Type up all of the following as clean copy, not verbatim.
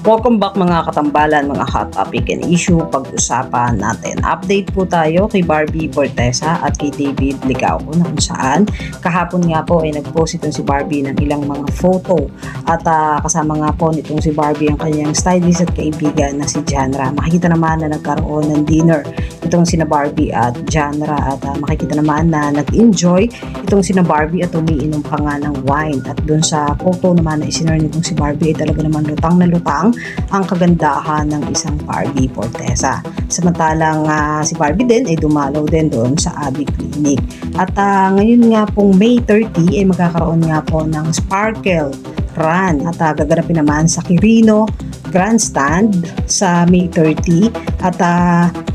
Welcome back mga katambalan, mga hot topic and issue. Pag-usapan natin. Update po tayo kay Barbie Fortesa at kay David Licauco na kung saan kahapon nga po ay nag-post itong si Barbie ng ilang mga photo at kasama nga po nitong si Barbie ang kanyang stylist at kaibigan na si Janra. Makikita naman na nagkaroon ng dinner itong sina Barbie at Janra at makikita naman na nag-enjoy itong sina Barbie at umiinom pa nga ng wine. At dun sa photo naman na isinare nitong si Barbie ay talaga naman lutang na lutang ang kagandahan ng isang Barbie Fortesa. Samantalang si Barbie din ay dumalaw din doon sa Abbey Clinic. At ngayon nga pong May 30 ay magkakaroon nga po ng Sparkle Run at gaganapin naman sa Quirino Grandstand sa May 30 at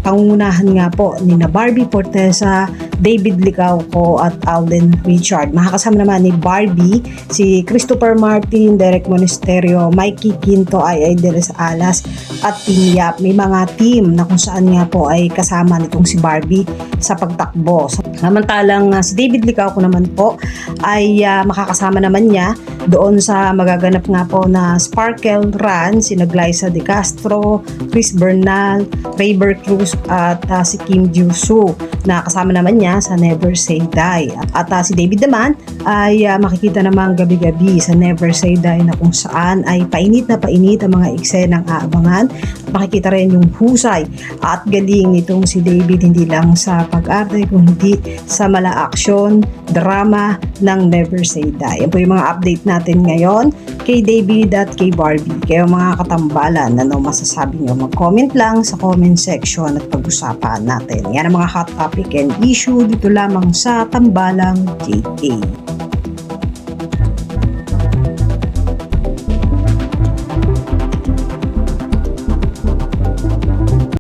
pangunahan nga po ni na Barbie Fortesa, David Licauco at Alden Richard. Makakasama naman ni Barbie si Christopher Martin, Derek Monasterio, Mikey Quinto, Ay de las Alas at Team Yap. May mga team na kung saan nga po ay kasama nitong si Barbie sa pagtakbo. Samantalang si David Licauco naman po ay makakasama naman niya doon sa magaganap nga po na Sparkle Run si Glyza De Castro, Chris Bernal, Rayber Cruz at si Kim Joo-soo na kasama naman niya sa Never Say Die. At si David naman ay makikita naman gabi-gabi sa Never Say Die na kung saan ay painit na painit ang mga eksenang aabangan. Makikita rin yung husay at galing nitong si David hindi lang sa pag-arte kundi sa mala-aksyon, drama ng Never Say Die. Yan po yung mga update natin ngayon kay David at kay Barbie. Kayo mga katambalan, ano masasabi nyo? Mag-comment lang sa comment section at pag-usapan natin. Yan ang mga hot topic and issue dito lamang sa Tambalang JK.